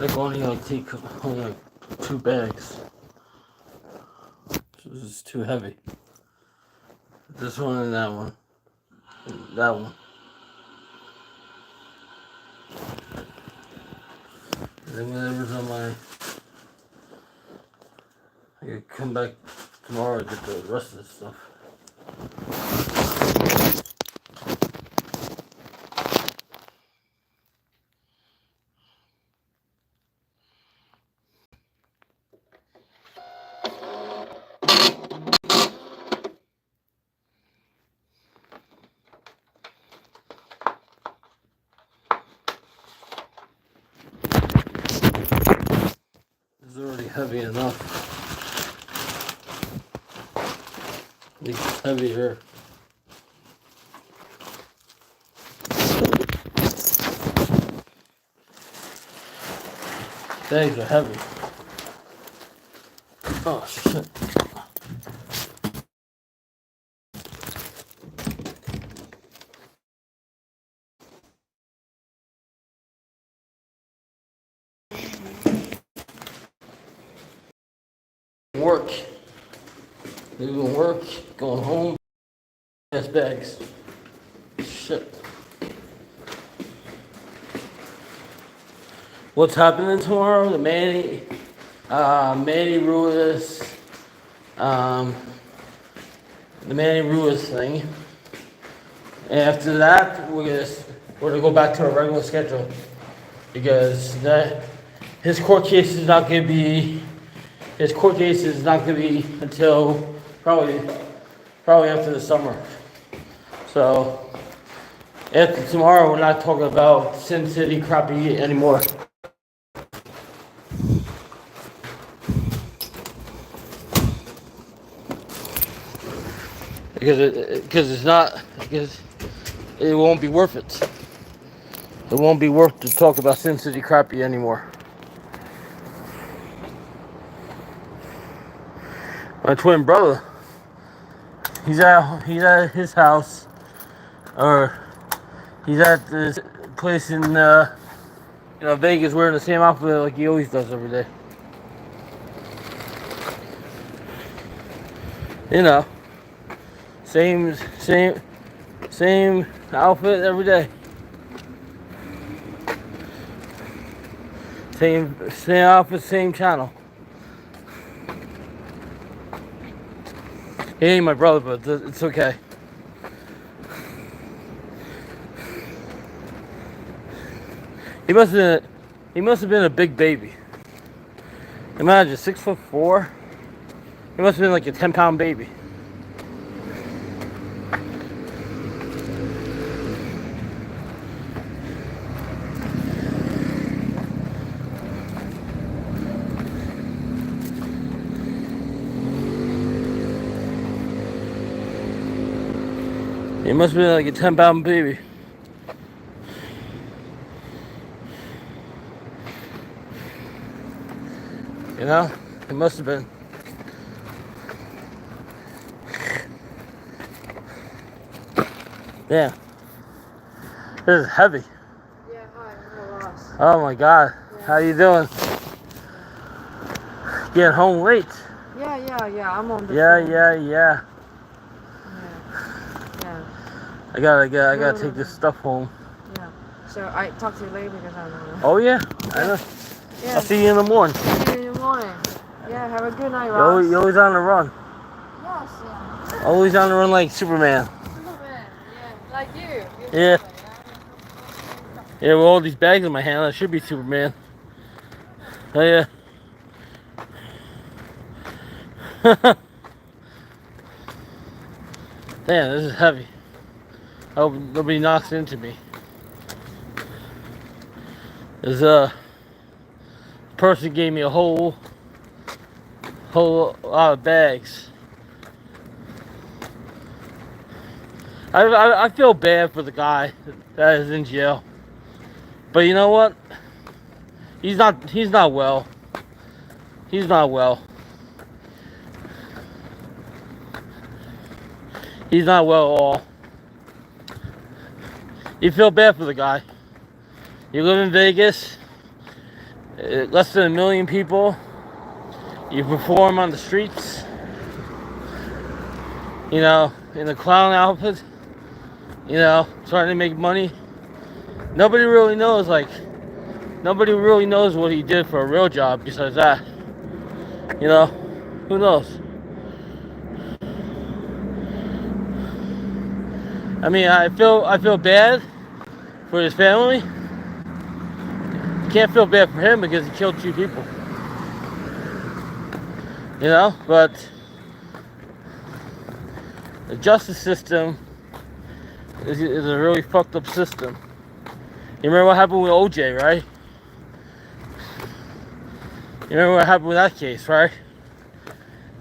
Like only take only like 2 bags. This is too heavy. This one and that one. And that one. And then whatever's on my... I could come back tomorrow to get the rest of this stuff. It's already heavy enough. It's heavier. Bags are heavy. Oh shit. Work. Leaving work, going home. Yes, bags. Shit. What's happening tomorrow? The Manny Ruiz, the Manny Ruiz thing. And after that, we're gonna go back to our regular schedule because his court case is not gonna be until probably after the summer. So after tomorrow, we're not talking about Sin City crappie anymore. Because it won't be worth it. It won't be worth to talk about Sin City crappie anymore. My twin brother, he's at his house, or he's at this place in Vegas wearing the same outfit like he always does every day. Same outfit every day. Same outfit, same channel. He ain't my brother, but it's okay. He must have been a big baby. Imagine 6'4". He must have been like a 10-pound baby. He must have been like a 10-pound baby. It must have been. Yeah. This is heavy. Yeah, hi, I'm Ross. Oh my God. Yeah. How you doing? Getting home late. Yeah, I'm on the Yeah, phone. yeah. I gotta take this stuff home. Yeah. So I talk to you later because I'm on. Oh yeah, I know. Yeah. I'll see you in the morning. See you in the morning. Yeah, have a good night, Ross. You're always on the run. Yes, yeah. Always on the run like Superman. Superman, yeah, like you. Yeah. Yeah, with all these bags in my hand, I should be Superman. Oh yeah. Damn, this is heavy. I hope nobody knocks into me. There's a person gave me a whole lot of bags. I feel bad for the guy that is in jail, but you know what? He's not well. He's not well. He's not well at all. You feel bad for the guy. You live in Vegas. less than 1 million people. You perform on the streets, you know, in the clown outfit, you know, trying to make money. Nobody really knows, like, nobody really knows what he did for a real job besides that. You know, who knows? I mean, I feel bad for his family. You can't feel bad for him because he killed 2 people. You know, but the justice system is a really fucked up system. You remember what happened with OJ, right? You remember what happened with that case, right?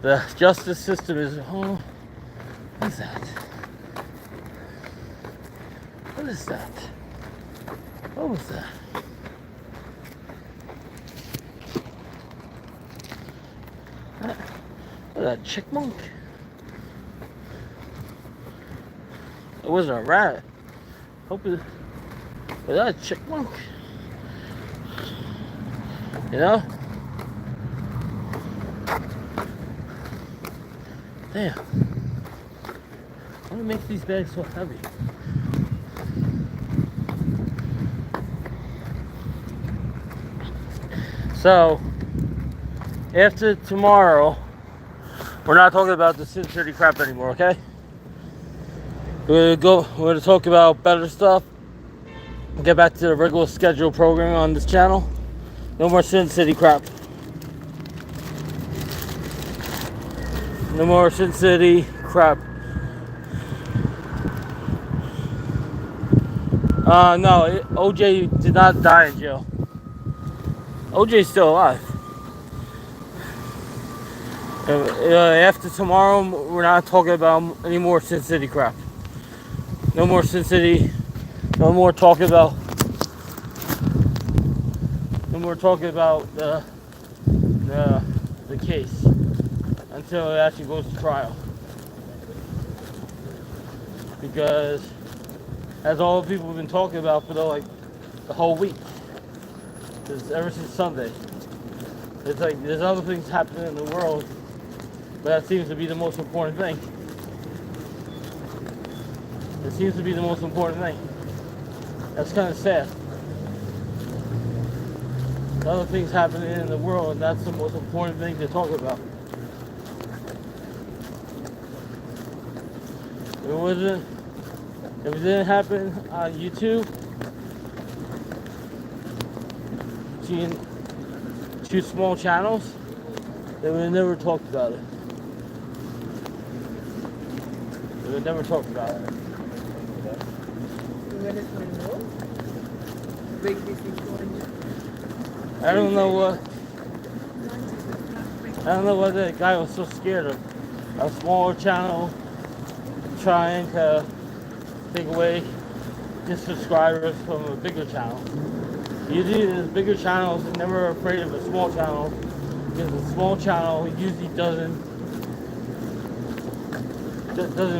The justice system is, oh, what is that? What is that? What was that? What is that, chickmunk? It wasn't a rat. Hope it was that a chickmunk? You know? Damn. What makes these bags so heavy? So, after tomorrow, we're not talking about the Sin City crap anymore, okay? We're gonna talk about better stuff. Get back to the regular schedule programming on this channel. No more Sin City crap. No more Sin City crap. No, OJ did not die in jail. OJ's still alive. After tomorrow, we're not talking about any more Sin City crap. No more Sin City. No more talking about. No more talking about the case until it actually goes to trial. Because that's all the people have been talking about for the whole week. Ever since Sunday. It's like there's other things happening in the world, but that seems to be the most important thing. It seems to be the most important thing. That's kind of sad. Other things happening in the world, and that's the most important thing to talk about. If it didn't happen on YouTube, seeing 2 small channels, they would have never talked about it. They would have never talked about it. I don't know what that guy was so scared of. A smaller channel trying to take away his subscribers from a bigger channel. Usually the bigger channels are never afraid of a small channel because the small channel usually doesn't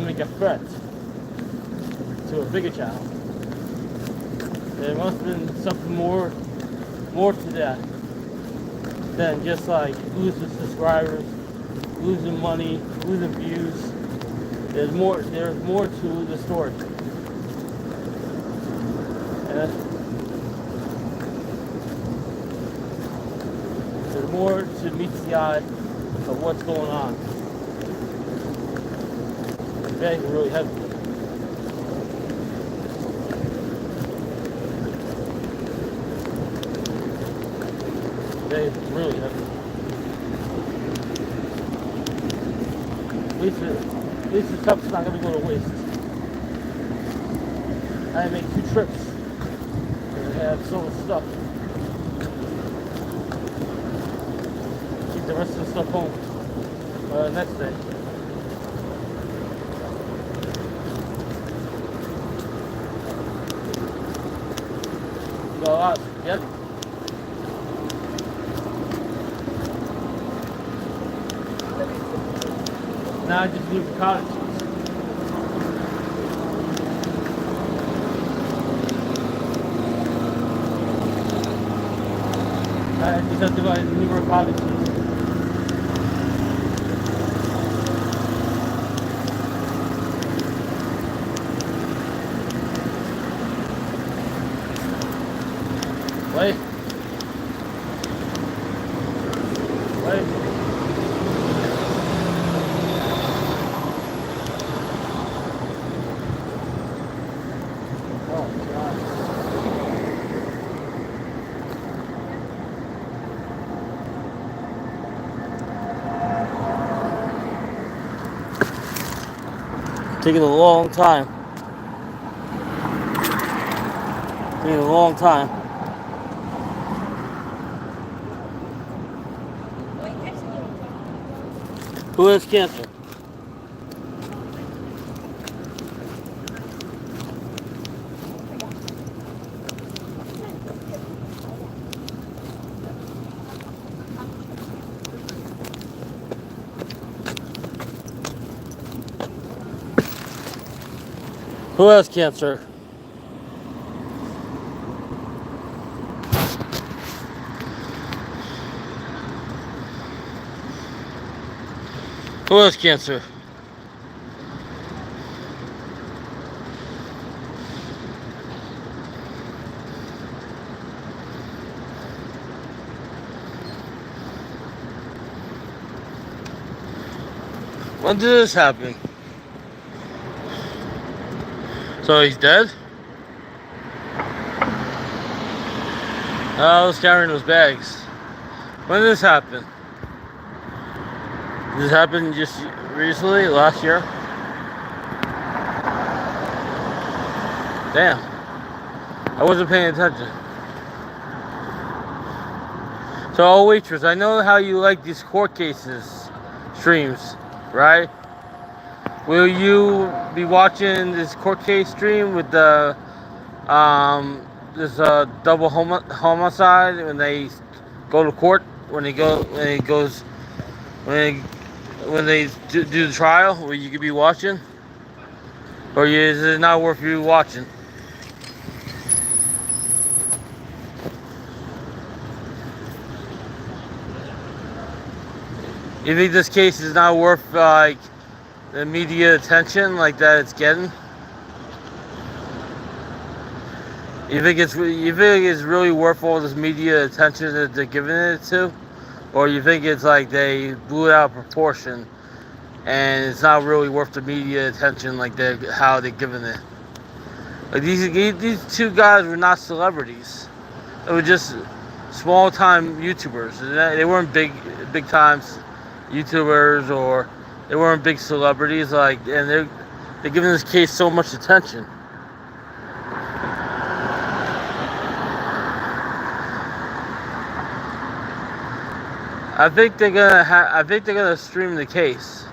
make a threat to a bigger channel. There must have been something more to that than just like losing subscribers, losing money, losing views. There's more to the story. There's more to meet the eye of what's going on. The bags are really heavy. It's really heavy. At least the stuff's not going to go to waste. I make 2 trips. And I have so much stuff. Keep the rest of the stuff home next day. Go out. Yep. Now I just leave the cottage cheese. I subdivided into newer cottages. Wait. Wait. Oh, God. Taking a long time. Taking a long time. Who has cancer? Who has cancer? Who has cancer? When did this happen? So he's dead? I was carrying those bags. When did this happen? Did this happen just recently, last year? Damn. I wasn't paying attention. So, waitress, I know how you like these court cases streams, right? Will you be watching this court case stream with the this double homicide when they go to court, when they do the trial, where you could be watching, or is it not worth you watching? You think this case is not worth like the media attention like that it's getting? You think it's really worth all this media attention that they're giving it to, or you think it's like they blew it out of proportion and it's not really worth the media attention like how they're giving it? Like these two guys were not celebrities; they were just small time YouTubers. They weren't big times YouTubers, or they weren't big celebrities. Like, and they're giving this case so much attention. I think they're gonna stream the case.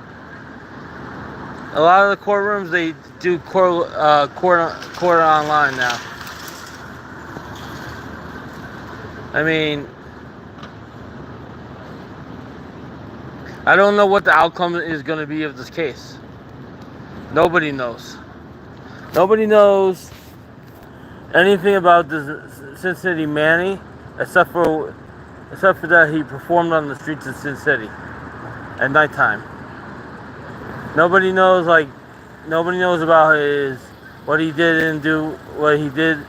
A lot of the courtrooms, they do court online now. I mean, I don't know what the outcome is going to be of this case. Nobody knows. Nobody knows anything about this Cincinnati Manny, except for that he performed on the streets of Cincinnati at nighttime. Nobody knows about what he did and do, what he did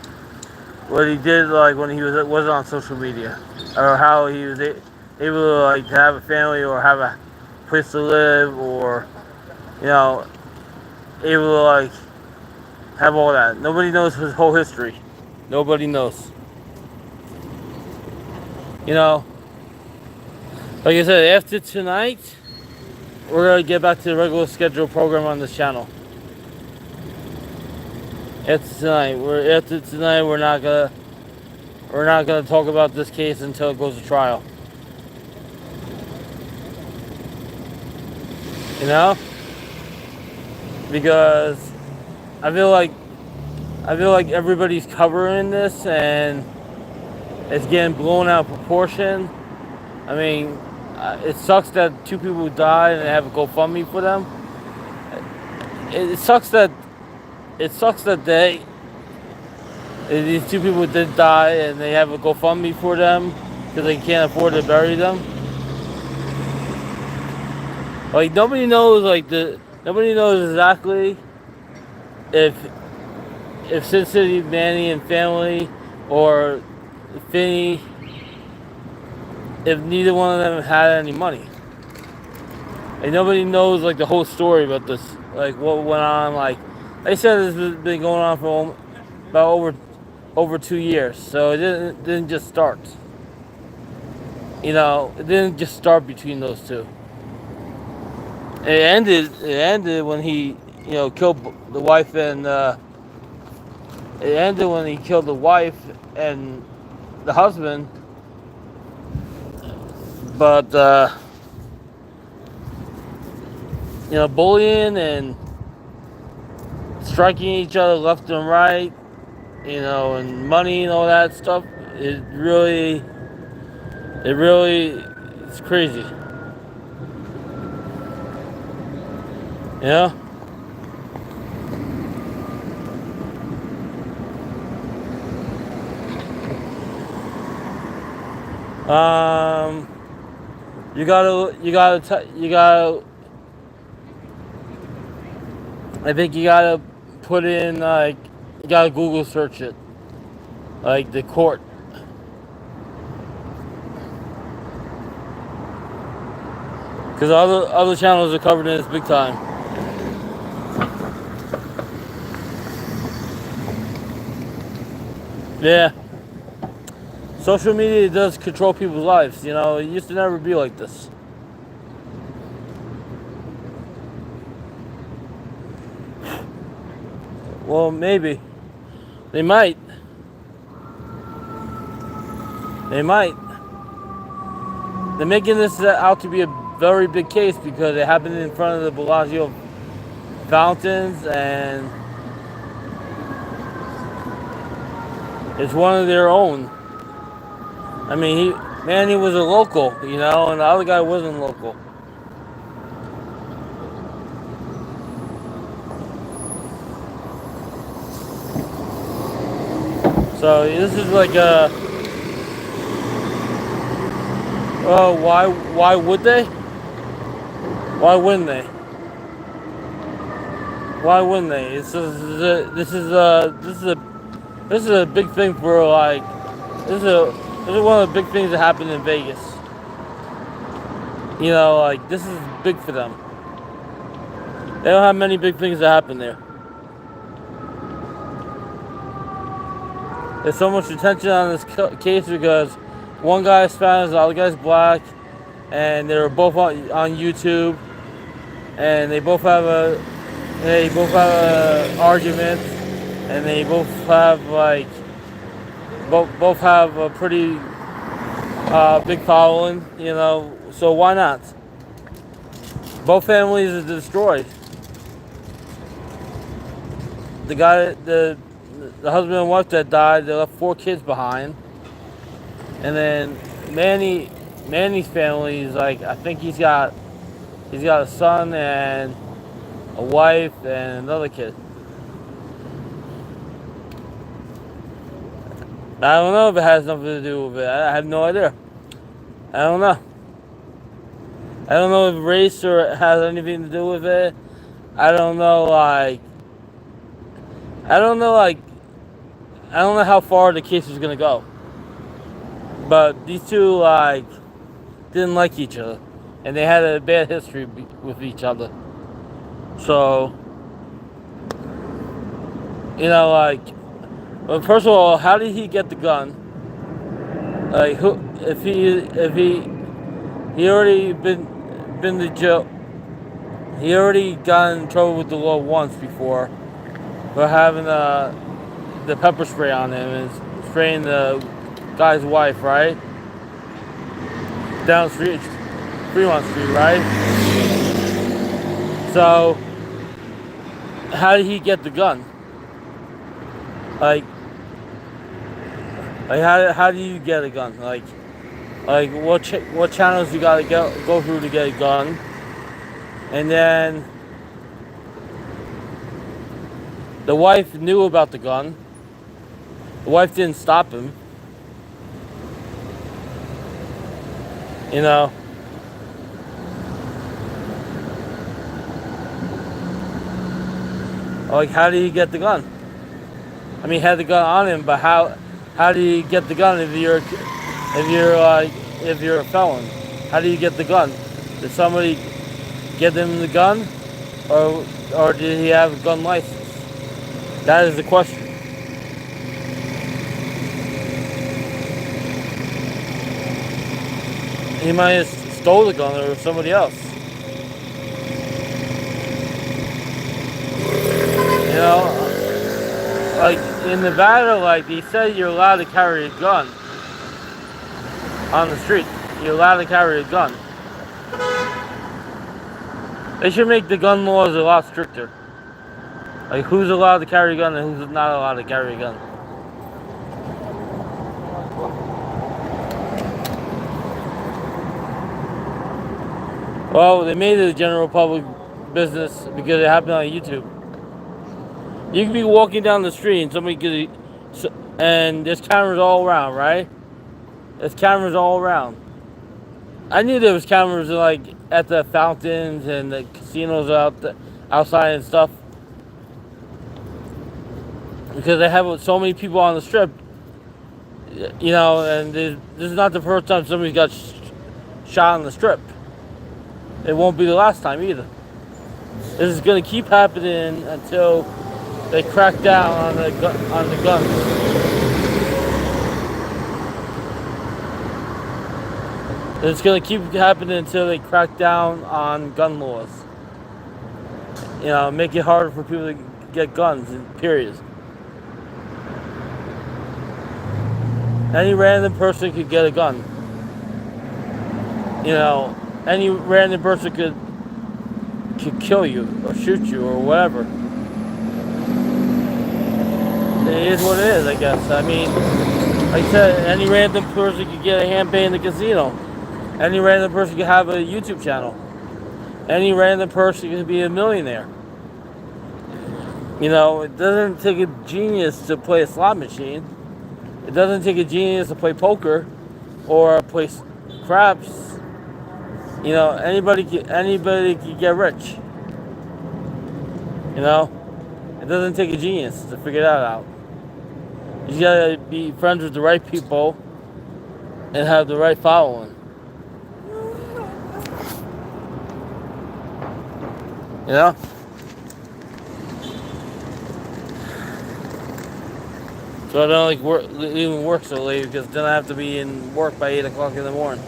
like when he wasn't on social media, or how he was able to like to have a family or have a place to live, or able to like have all that. Nobody knows his whole history. Nobody knows. Like I said, after tonight, we're gonna get back to the regular scheduled program on this channel. After tonight, we're not gonna talk about this case until it goes to trial. Because I feel like everybody's covering this and it's getting blown out of proportion. I mean, it sucks that two people died and they have a GoFundMe for them. It sucks that these two people did die and they have a GoFundMe for them. because they can't afford to bury them. Like nobody knows, nobody knows exactly if Sin City, Manny and family, or Finney, if neither one of them had any money. And nobody knows like the whole story about this, like what went on. Like they said, this has been going on for about over 2 years. So it didn't just start. You know, it didn't just start between those two. It ended when he, killed the wife and. It ended when he killed the wife and the husband. But bullying and striking each other left and right, and money and all that stuff. It's crazy. Yeah. You gotta. I think you gotta put in you gotta Google search it, like the court. Because other channels are covering this big time. Yeah. Social media does control people's lives, It used to never be like this. Well, maybe. They might. They're making this out to be a very big case because it happened in front of the Bellagio fountains, and it's one of their own. I mean, he was a local, and the other guy wasn't local. So this is like why would they? Why wouldn't they? Why wouldn't they? This is a big thing for this is one of the big things that happened in Vegas. This is big for them. They don't have many big things that happen there. There's so much attention on this case because one guy is Spanish, the other guy's black, and they were both on YouTube, and they both have a argument, and they both have both have a pretty big following, So why not? Both families are destroyed. The husband and wife that died, they left 4 kids behind. And then Manny's family is I think he's got a son and a wife and another kid. I don't know if it has nothing to do with it. I have no idea. I don't know. I don't know if race or has anything to do with it. I don't know I don't know how far the case is gonna go. But these two didn't like each other, and they had a bad history with each other. So well, first of all, how did he get the gun? If he already been to jail. He already got in trouble with the law once before for having the pepper spray on him and spraying the guy's wife, right? Down the street, Fremont Street, right? So, how did he get the gun? How do you get a gun? What channels you gotta go through to get a gun? And then the wife knew about the gun. The wife didn't stop him. You know, like how do you get the gun? I mean, he had the gun on him, but how do you get the gun if you're a felon? How do you get the gun? Did somebody get him the gun, or did he have a gun license? That is the question. He might have stole the gun or somebody else. You know, like in Nevada, like they said, you're allowed to carry a gun on the street. You're allowed to carry a gun. They should make the gun laws a lot stricter. Like who's allowed to carry a gun and who's not allowed to carry a gun. Well, they made it a general public business because it happened on YouTube. You could be walking down the street and somebody could, and there's cameras all around, right? There's cameras all around. I knew there was cameras like at the fountains and the casinos outside and stuff, because they have so many people on the strip. You know, and this is not the first time somebody got shot on the strip. It won't be the last time either. This is going to keep happening until they crack down on the guns. It's going to keep happening until they crack down on gun laws. You know, make it harder for people to get guns, period. Any random person could get a gun. You know, any random person could kill you or shoot you or whatever. It is what it is, I guess. I mean, like I said, any random person could get a handbag in the casino. Any random person could have a YouTube channel. Any random person could be a millionaire. You know, it doesn't take a genius to play a slot machine. It doesn't take a genius to play poker or play craps. You know, anybody can get rich. You know, it doesn't take a genius to figure that out. You gotta be friends with the right people and have the right following. You know? So I don't like leaving work so late because then I have to be in work by 8 o'clock in the morning.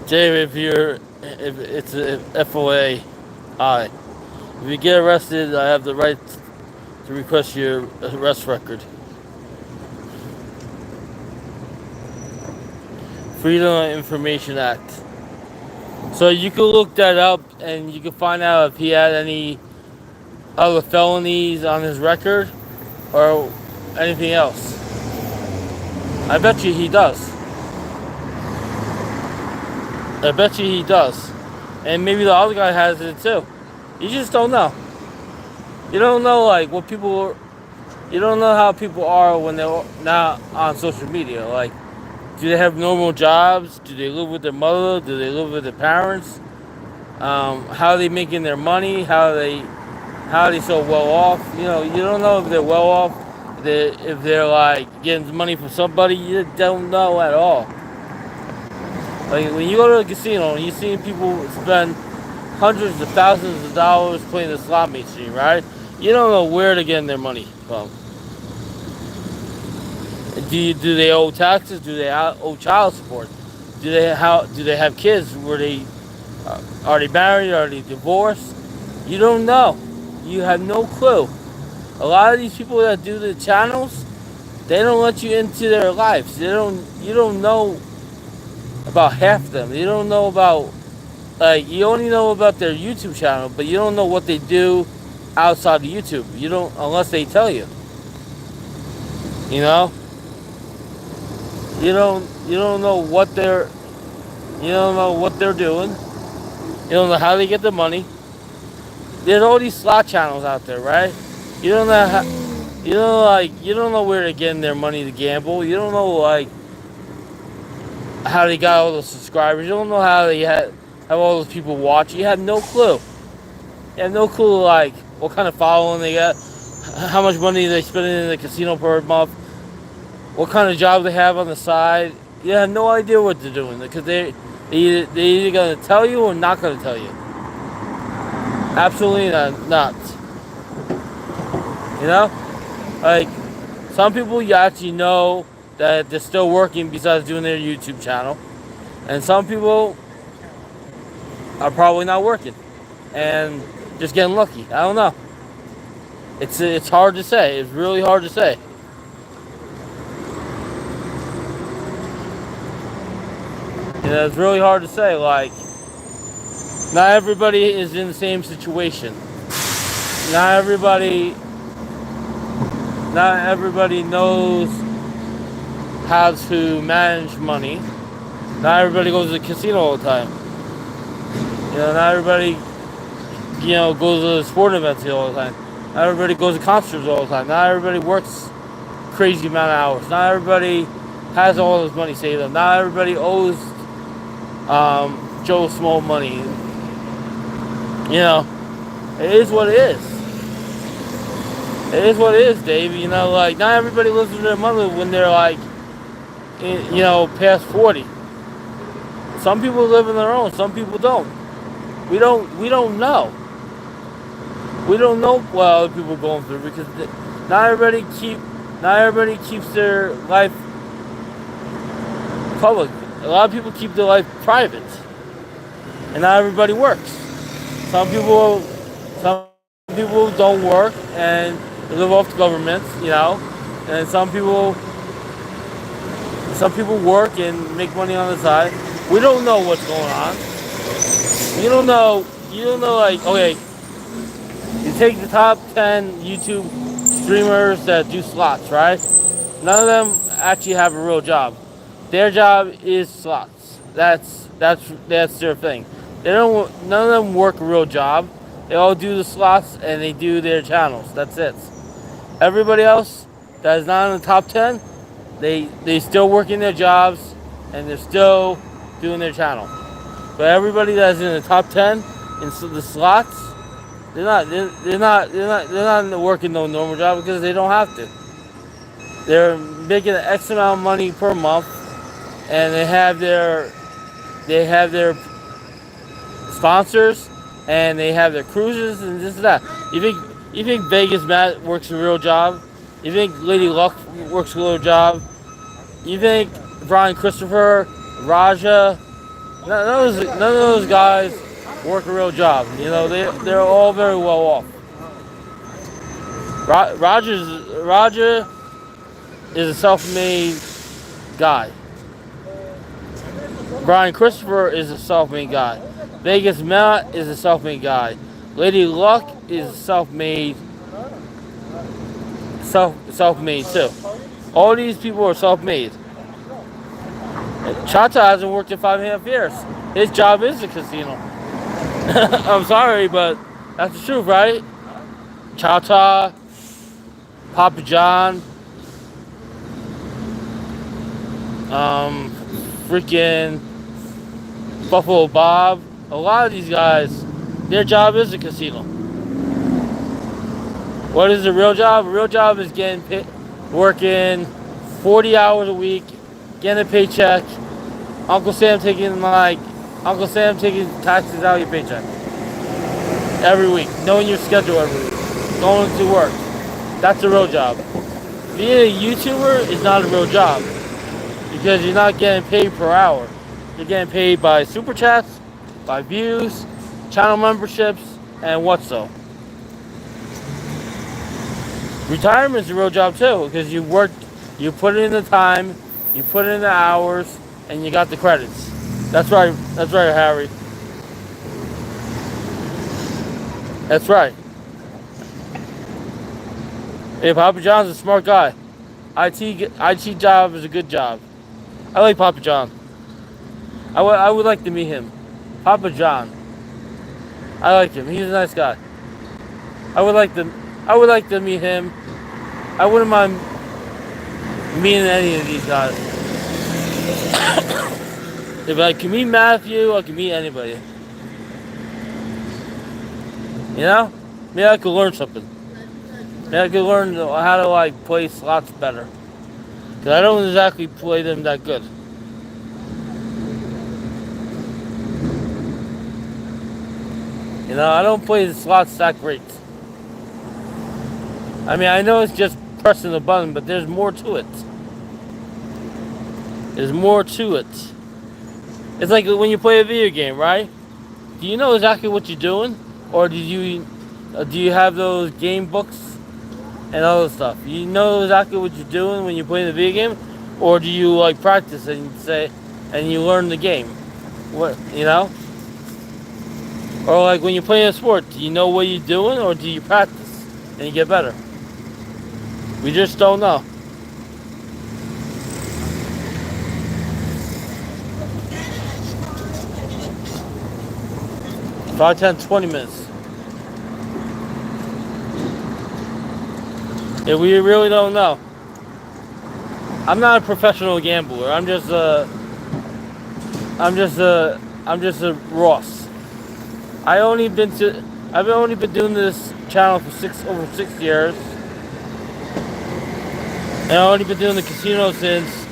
Dave, if it's a FOA, if you get arrested, I have the right to request your arrest record. Freedom of Information Act. So you can look that up and you can find out if he had any other felonies on his record or anything else. I bet you he does. I bet you he does. And maybe the other guy has it too. You just don't know. You don't know like what people, you don't know how people are when they're not on social media. Like, do they have normal jobs? Do they live with their mother? Do they live with their parents? How are they making their money? How are they so well off? You know, you don't know if they're well off. If they're like getting money from somebody, you don't know at all. Like when you go to a casino and you see people spend hundreds of thousands of dollars playing the slot machine, right? You don't know where they're getting their money from. Do they owe taxes? Do they owe child support? Do they have kids? Are they married? Are they divorced? You don't know. You have no clue. A lot of these people that do the channels, they don't let you into their lives. You don't know about half of them. You don't know about, like, you only know about their YouTube channel, but you don't know what they do outside of YouTube. You don't, unless they tell you. You know? You don't know what they're doing. You don't know how they get the money. There's all these slot channels out there, right? You don't know how, you don't know where they're getting their money to gamble. You don't know like how they got all those subscribers. You don't know how they have all those people watch. You have no clue. You have no clue like what kind of following they got, how much money they spend in the casino per month, what kind of job they have on the side. You have no idea what they're doing because they're either going to tell you or not going to tell you. Absolutely not. You know? Like, some people you actually know that they're still working besides doing their YouTube channel. And some people are probably not working and just getting lucky. I don't know. It's hard to say. It's really hard to say. You know, it's really hard to say. Like, not everybody is in the same situation. Not everybody knows how to manage money. Not everybody goes to the casino all the time. You know, not everybody, goes to sport events all the time. Not everybody goes to concerts all the time. Not everybody works crazy amount of hours. Not everybody has all this money saved up. Not everybody owes Joe Small money. You know, it is what it is. It is what it is, Dave. You know, like, not everybody lives with their mother when they're like, past 40. Some people live on their own. Some people don't. We don't know. We don't know what other people are going through because not everybody keeps their life public. A lot of people keep their life private, and not everybody works. Some people don't work and they live off the government, and some people work and make money on the side. We don't know what's going on. You don't know, like, okay, you take the top 10 YouTube streamers that do slots, right? None of them actually have a real job. Their job is slots. That's their thing. None of them work a real job. They all do the slots and they do their channels. That's it. Everybody else that is not in the top 10, they still working their jobs and they're still doing their channel. But everybody that's in the top 10 in the slots, they're not working no normal job because they don't have to. They're making an X amount of money per month, and they have their sponsors, and they have their cruises and this and that. You think Vegas Matt works a real job? You think Lady Luck works a real job? You think Brian Christopher, Raja, none of those guys work a real job. You know, they're all very well off. Roger is a self-made guy. Brian Christopher is a self-made guy. Vegas Matt is a self-made guy. Lady Luck is self-made too. All these people are self-made. Chata hasn't worked in 5.5 years. His job is the casino. I'm sorry, but that's the truth, right? Chata, Papa John, freaking Buffalo Bob. A lot of these guys, their job is the casino. What is the real job? The real job is working 40 hours a week, getting a paycheck. Uncle Sam taking taxes out of your paycheck every week, knowing your schedule every week, going to work. That's a real job. Being a YouTuber is not a real job because you're not getting paid per hour. You're getting paid by super chats, by views, channel memberships, and what so. Retirement is a real job too because you put in the time, you put in the hours, and you got the credits. That's right, Harry. That's right. Hey, Papa John's a smart guy. IT job is a good job. I like Papa John. I would like to meet him. Papa John. I like him. He's a nice guy. I would like to. I would like to meet him. I wouldn't mind meeting any of these guys. If I can meet Matthew, I can meet anybody. You know? Maybe I could learn something. Maybe I could learn how to like play slots better. Cause I don't exactly play them that good. You know, I don't play the slots that great. I mean, I know it's just pressing the button, but there's more to it. There's more to it. It's like when you play a video game, right? Do you know exactly what you're doing, or do you have those game books and all this stuff? You know exactly what you're doing when you're playing the video game, or do you like practice and say, and you learn the game? What you know? Or like when you're playing a sport, do you know what you're doing, or do you practice and you get better? We just don't know. Five, 10, 20 minutes. Yeah, we really don't know. I'm not a professional gambler. I'm just a Ross. I've only been doing this channel for over 6 years. And I've only been doing the casino since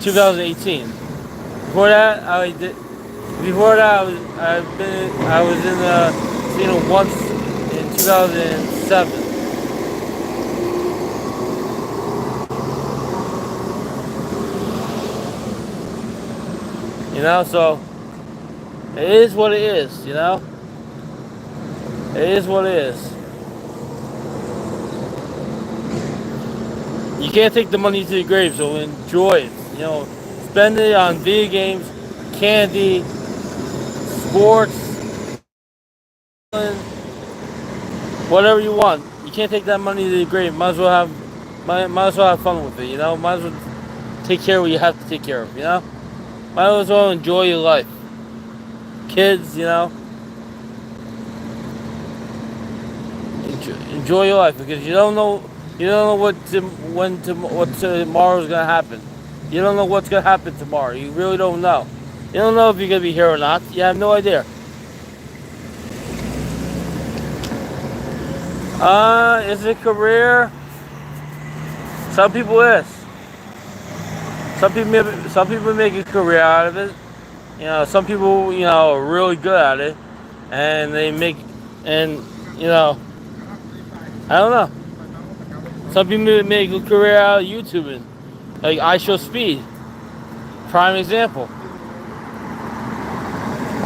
2018. Before that, I was in the casino once in 2007. You know, so it is what it is. You know, it is what it is. You can't take the money to the grave, so enjoy it. You know, spend it on video games, candy, sports, whatever you want. You can't take that money to the grave. Might as well have fun with it. You know, might as well take care of what you have to take care of. You know, might as well enjoy your life. Kids, you know, enjoy your life because you don't know. You don't know what tomorrow's gonna happen. You don't know what's gonna happen tomorrow. You really don't know. You don't know if you're gonna be here or not. You have no idea. Is it a career? Some people is. Some people make a career out of it. You know, some people, you know, are really good at it, and you know, I don't know. Some people make a career out of YouTubing, like I Show Speed, prime example.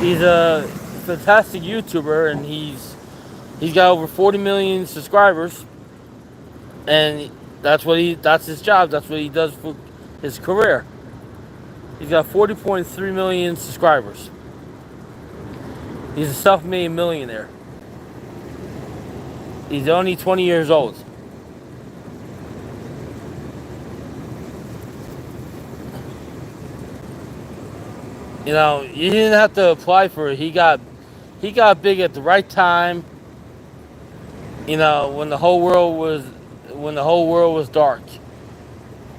He's a fantastic YouTuber, and he's got over 40 million subscribers, and that's his job. That's what he does for his career. He's got 40.3 million subscribers. He's a self-made millionaire. He's only 20 years old. You know, you didn't have to apply for it. He got big at the right time. You know, when the whole world was dark.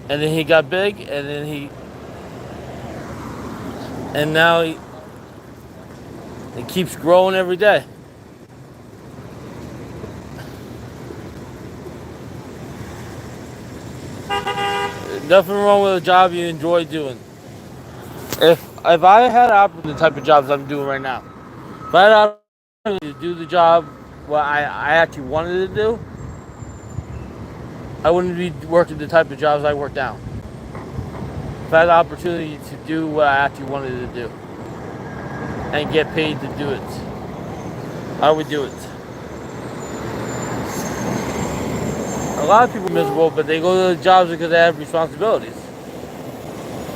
And then he got big, and now he keeps growing every day. Nothing wrong with a job you enjoy doing. If I had the type of jobs I'm doing right now, if I had the opportunity to do the job what I actually wanted to do, I wouldn't be working the type of jobs I work now. If I had the opportunity to do what I actually wanted to do and get paid to do it, I would do it. A lot of people are miserable, but they go to the jobs because they have responsibilities.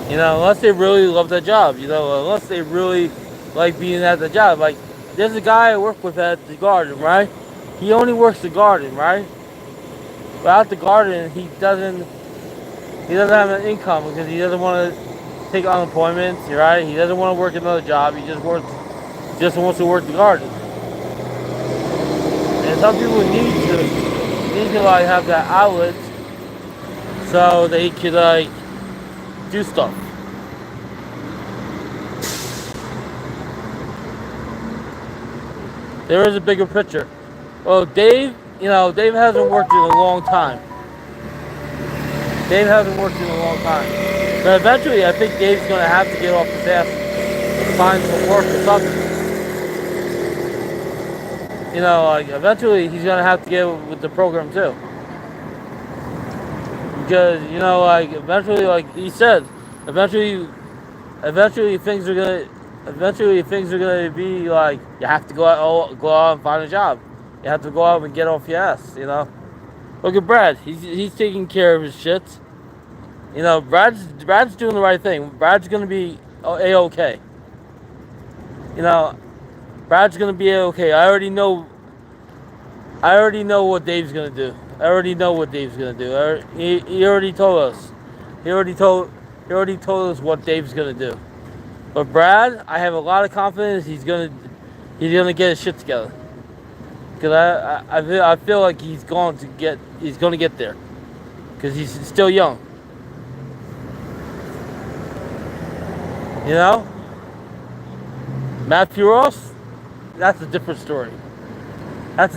You know, unless they really love that job, you know, unless they really like being at the job. Like, there's a guy I work with at the garden, right? He only works the garden, right? But at the garden, he doesn't have an income because he doesn't want to take unemployment, right? He doesn't want to work another job. He just wants to work the garden. some people need to like have that outlet so they could like do stuff. There is a bigger picture. Well, Dave, Dave hasn't worked in a long time. But eventually, I think Dave's going to have to get off his ass and find some work or something. Like eventually, he's going to have to get with the program too. Because, like eventually, like he said, eventually things are gonna be like you have to go out and find a job. You have to go out and get off your ass. Look at Brad. He's taking care of his shit. Brad's doing the right thing. Brad's gonna be a-okay. Brad's gonna be a-okay. I already know what Dave's gonna do. He already told us. He already told us what Dave's gonna do. But Brad, I have a lot of confidence he's gonna get his shit together. Cause I feel like he's gonna get there. Cause he's still young. Matthew Ross, that's a different story. I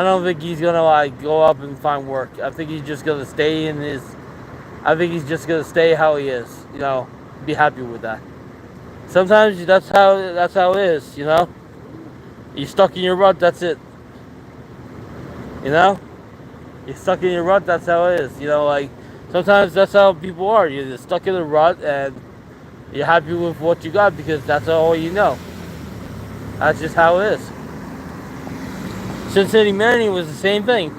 don't think he's gonna like go up and find work. I think he's just gonna stay how he is. Be happy with that. Sometimes that's how it is. You're stuck in your rut. That's it. You're stuck in your rut. That's how it is. Like sometimes that's how people are. You're just stuck in a rut and you're happy with what you got because that's all you know. That's just how it is. Cincinnati Manning was the same thing.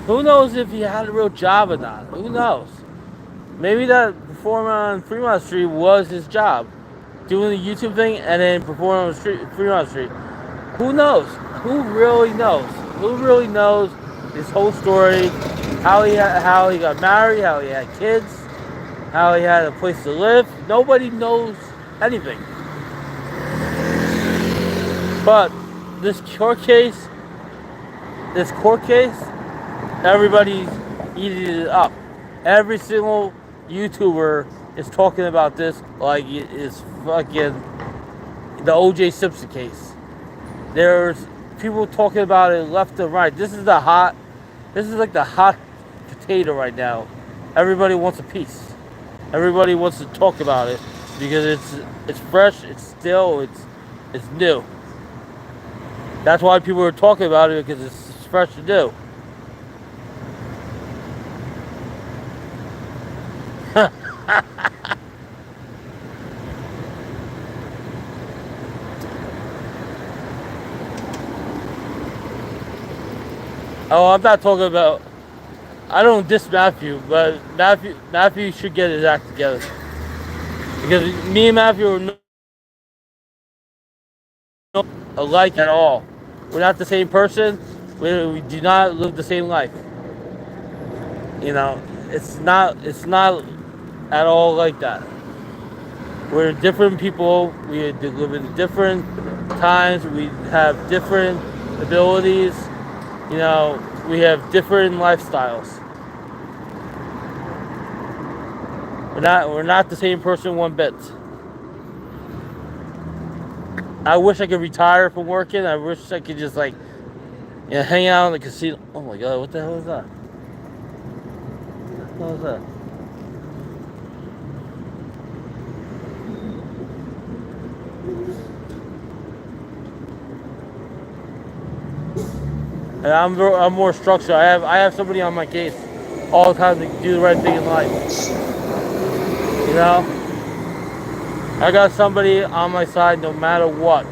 Who knows if he had a real job or not? Who knows? Maybe that performing on Fremont Street was his job. Doing the YouTube thing and then performing on Fremont Street. Who knows? Who really knows? Who really knows his whole story? How he got married, how he had kids, how he had a place to live. Nobody knows anything. But this court case, everybody's eating it up. Every single YouTuber is talking about this like it's fucking the O.J. Simpson case. There's people talking about it left and right. This is like the hot potato right now. Everybody wants a piece. Everybody wants to talk about it because it's fresh, it's still, it's new. That's why people are talking about it because it's fresh and new. Oh, I'm not talking about. I don't diss Matthew, but Matthew should get his act together because me and Matthew are not alike at all. We're not the same person. We do not live the same life. It's not at all like that. We're different people. We live in different times. We have different abilities. We have different lifestyles. We're not the same person one bit. I wish I could retire from working. I wish I could just hang out in the casino. Oh my God, what the hell is that? What was that? And I'm more structured. I have somebody on my case all the time to do the right thing in life. I got somebody on my side no matter what,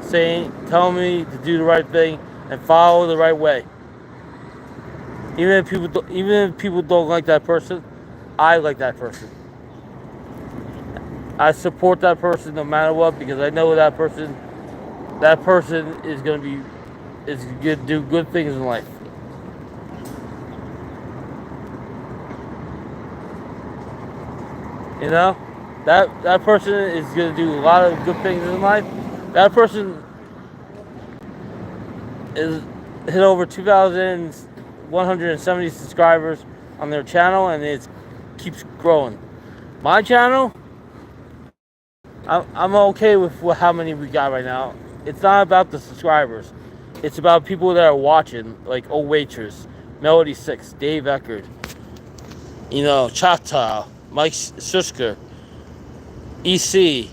telling me to do the right thing and follow the right way. Even if people don't like that person, I like that person. I support that person no matter what because I know that person is going to do good things in life. that person is gonna do a lot of good things in life. That person is hit over 2,170 subscribers on their channel, and it keeps growing. My channel, I'm okay with how many we got right now. It's not about the subscribers. It's about people that are watching, like Oh Waitress, Melody 6, Dave Eckert, Chata, Mike Shushker, EC,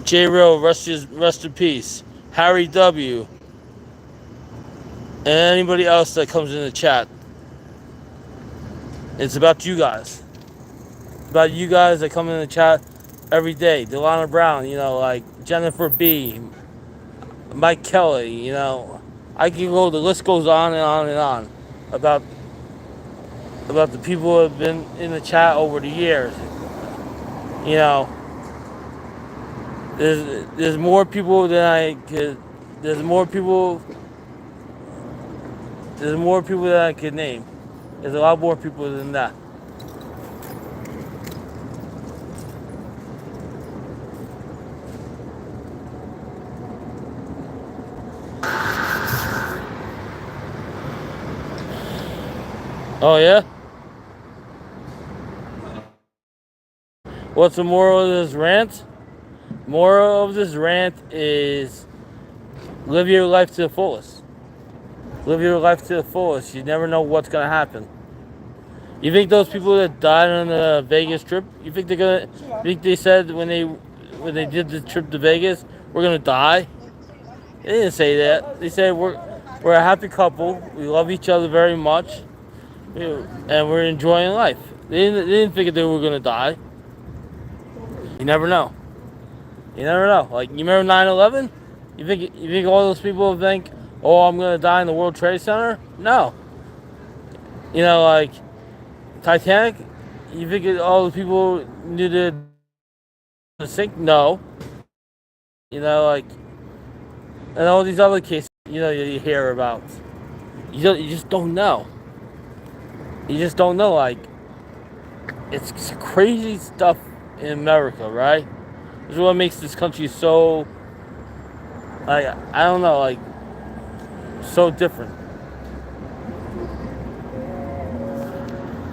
J Real, rest in peace, Harry W, and anybody else that comes in the chat. It's about you guys. It's about you guys that come in the chat every day. Delana Brown, like Jennifer B, Mike Kelly, I can go, the list goes on and on and on about the people who have been in the chat over the years. There's more people than I could. There's more people than I could name. There's a lot more people than that. Oh yeah? What's the moral of this rant? Moral of this rant is live your life to the fullest. Live your life to the fullest. You never know what's gonna happen. You think those people that died on the Vegas trip, you think they said when they did the trip to Vegas, we're gonna die? They didn't say that. They said we're a happy couple. We love each other very much, and we're enjoying life. They didn't think they were gonna die. You never know. You never know. Like, you remember 9/11? You think all those people think, oh, I'm gonna die in the World Trade Center? No. Like Titanic. You think all the people knew to sink? No. Like, and all these other cases, you hear about. You just don't know. You just don't know. Like, it's crazy stuff in America, right? This is what makes this country so, like, I don't know, like, so different.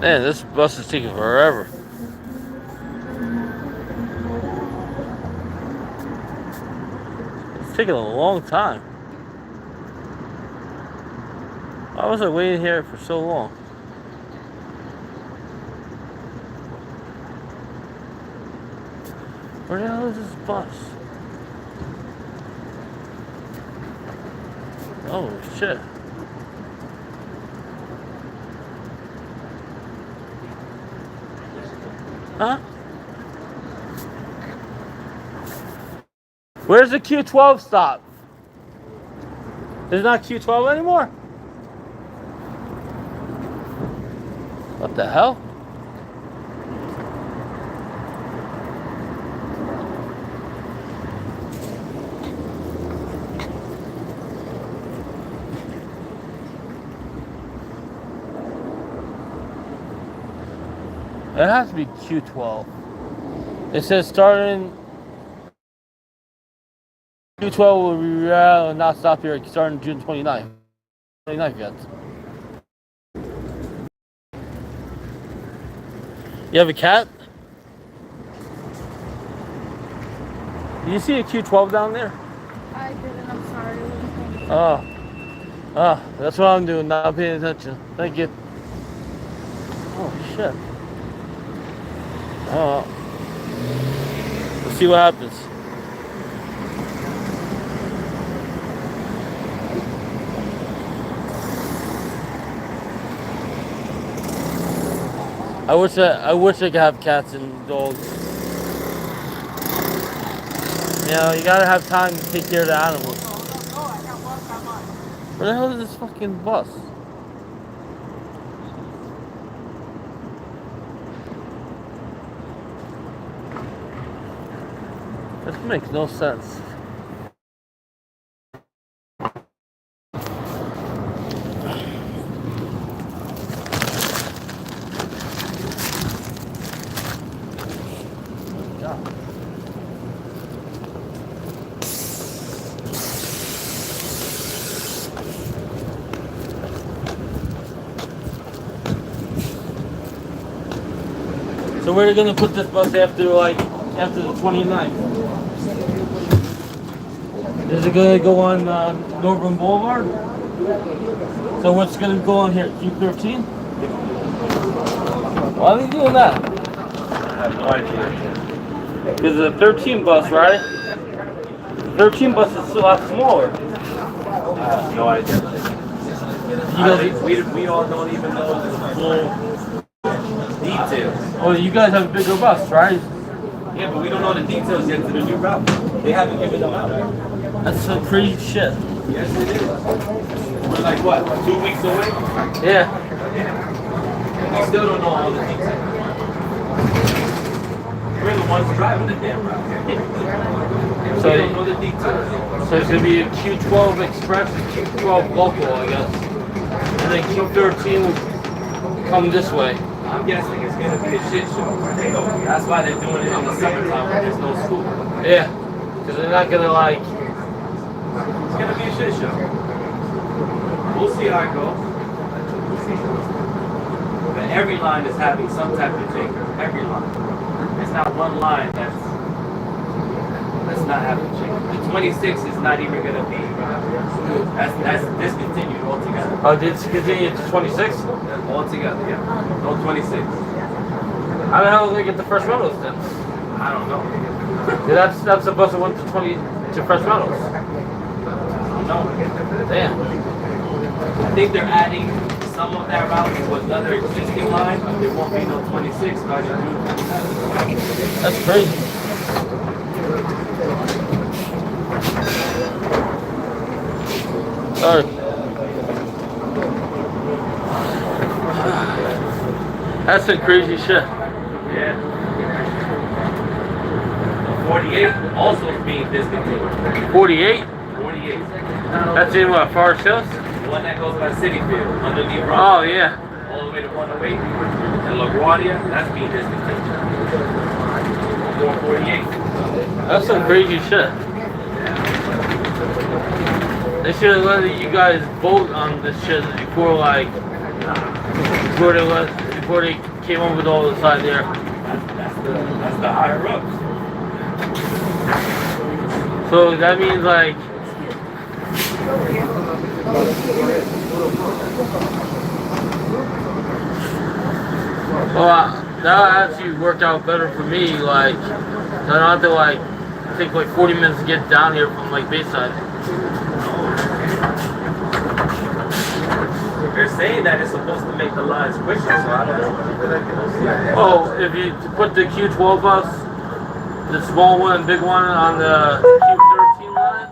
Man, this bus is taking forever. It's taking a long time. Why was I waiting here for so long? Where the hell is this bus? Oh shit. Huh? Where's the Q12 stop? Is it not Q12 anymore? What the hell? It has to be Q12. It says starting Q12 will be not stop here starting June 29th. 29th yet. You have a cat? Do you see a Q12 down there? I didn't, I'm sorry. Oh, that's what I'm doing, not paying attention. Thank you. Oh shit. Oh, let's see what happens. I wish I could have cats and dogs. You gotta have time to take care of the animals. Where the hell is this fucking bus? This makes no sense. So where are they gonna put this bus after the 29th? Is it gonna go on Northern Boulevard? So what's gonna go on here? Q13? Why are they doing that? I have no idea. Because the 13 bus, right? The 13 bus is a lot smaller. I have no idea. We all don't even know the full details. Oh, you guys have a bigger bus, right? Yeah, but we don't know the details yet to the new route. They haven't given them out. That's some crazy shit. Yes, it is. We're like, what, 2 weeks away? Yeah. We still don't know all the details. We're the ones driving the damn route. So We don't know the details. So it's gonna be a Q12 Express, Q12 Local, I guess. And then Q13 will come this way. I'm guessing it's going to be a shit show. That's why they're doing it in the summertime when there's no school. Yeah. Because they're not gonna like... It's going to be a shit show. We'll see how it goes. But every line is having some type of change. Every line. There's not one line that's not having change. The 26 is not even going to be. That's discontinued altogether. Oh, did it continue to 26? Altogether, yeah. No 26. How the hell did they get the Fresh Meadows then? I don't know. Yeah, that's the bus that went to Fresh Meadows. No. Damn. I think they're adding some of that route to another existing line, but there won't be no 26 starting June. That's crazy. Sorry. That's some crazy shit. Yeah. 48 also is being discontinued. 48? 48. That's in what, Forest Hills? The one that goes by City Field, underneath Oh, Rock. yeah. All the way to 108. And LaGuardia, that's being discontinued. 448. That's some crazy shit. They should have let you guys vote on this shit before before they came up with all this idea. That's the higher ups. So that means like that actually worked out better for me. Like, I don't have to take 40 minutes to get down here from Bayside. They're saying that it's supposed to make the lines quicker, so I don't know. Oh, if you put the Q12 bus, the small one and big one on the Q13 line,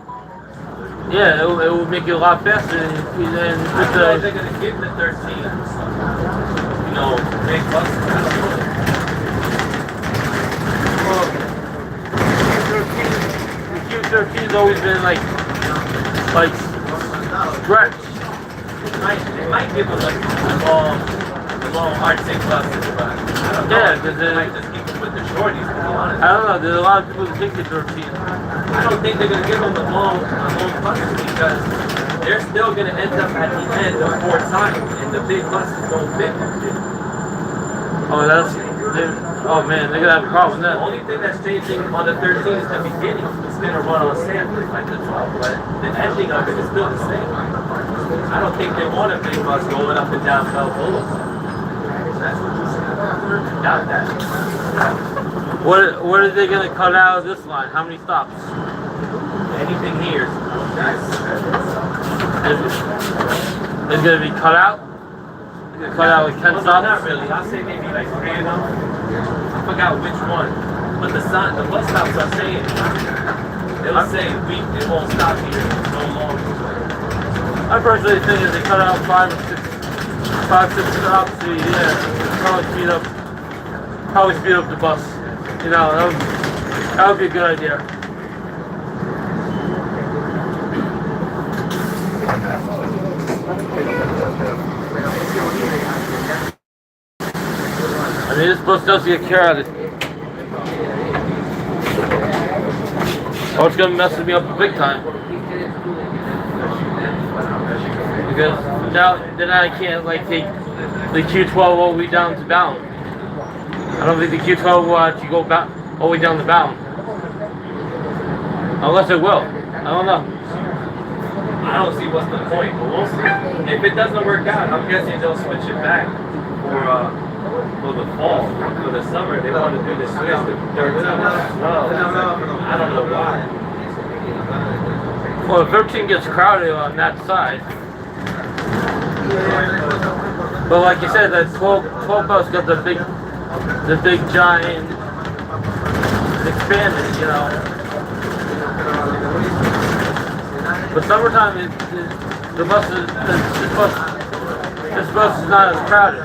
yeah, it will make it a lot faster. And I don't know if they're going to give the 13, big buses. I don't know. The Q13's always been stretched. They might give them the long Arctic buses, but I don't know. Yeah, because they might just keep them with the shorties, to be honest. I don't know. There's a lot of people that think the 13. I don't think they're going to give them the long buses because they're still going to end up at the end of 4 times, and the big buses don't fit. Oh, oh man, they're gonna have a problem with The that. only thing that's changing on the 13 is the beginning. It's going to run on samples like the 12, but the ending of it is still the same. I don't think they want a big bus going up and down Bell Boulevard. Doubt that. What are they gonna cut out of this line? How many stops? Anything here Is gonna be cut out? Cut out 10 well, stops? not really. I'll say maybe 3 of them. I forgot which one. But the bus stops are saying they'll say it won't stop here no longer. I personally think if they cut out 5 or 6 stops, probably speed up the bus. That would be a good idea. I mean, this bus does get care out of it. Oh, it's gonna mess me up big time. Because now I can't take the Q12 all the way down to Bound. I don't think the Q12 will let you go back all the way down the bound. Unless it will. I don't know. I don't see what's the point, but we'll see. If it doesn't work out, I'm guessing they'll switch it back for the fall. For the summer, they want to do the switch to 13 as well. I don't know why. Well, 13 gets crowded on that side. But like you said, that 12 bus got the big giant expanded, you know. But summertime, this bus is not as crowded.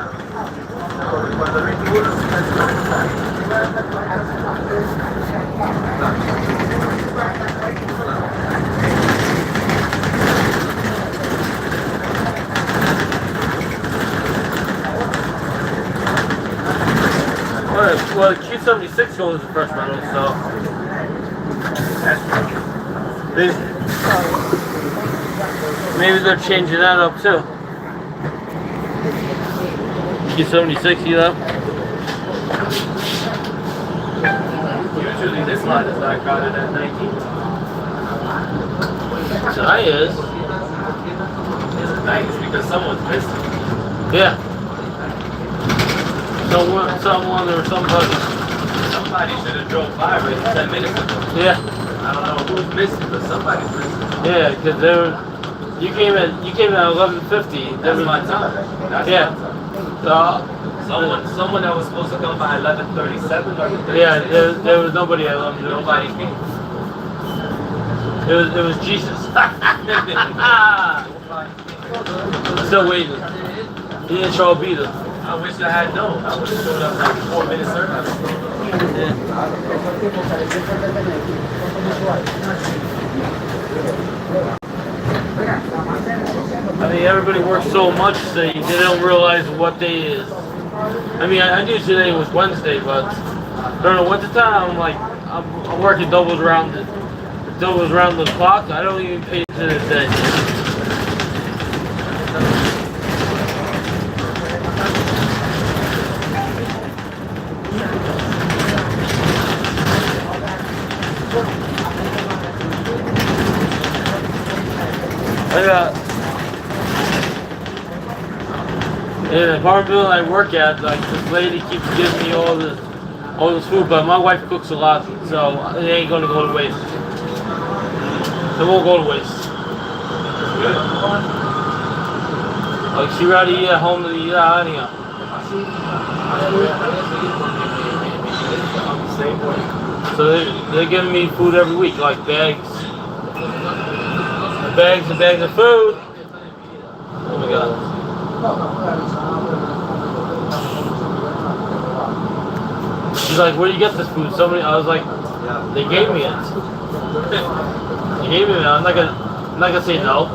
Well, the Q76 goes the first rental, so maybe they're changing that up too. Q76, you know? Usually this line is not crowded at 19. Tonight is. It's nice because someone's missing. Yeah. Someone or somebody. Somebody should have drove by already 10 minutes ago. Yeah. I don't know who's missing, but somebody's missing. Yeah, because you came at 11:50. That's my time. That's Yeah. my time. Someone that was supposed to come by 11:37 or 11:36. Yeah, there was nobody at 11:50. Nobody came. It was Jesus. Still waiting. He didn't show up either. I wish I had known. I would have showed up like 4 minutes early. I mean, everybody works so much that they don't realize what day it is. I mean, I knew today was Wednesday, but during the winter time, I'm working doubles around the clock. I don't even pay to the day. In the apartment building I work at, like this lady keeps giving me all this food, but my wife cooks a lot, so it ain't gonna go to waste. It won't go to waste. Like she rather eat at home than eat out anyhow. So they're giving me food every week, like bags and bags of food. Oh my god. She's like, where do you get this food? I was like, they gave me it. They gave me it. I'm not gonna say no.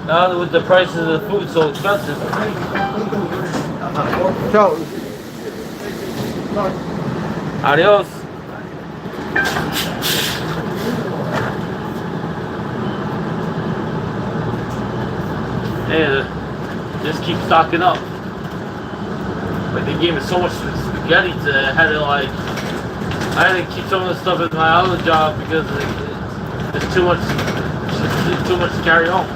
Now with the prices of the food so expensive. Ciao. Adios. And just keep stocking up. Like they gave me so much spaghetti I had to keep some of the stuff in my other job because it's too much to carry home.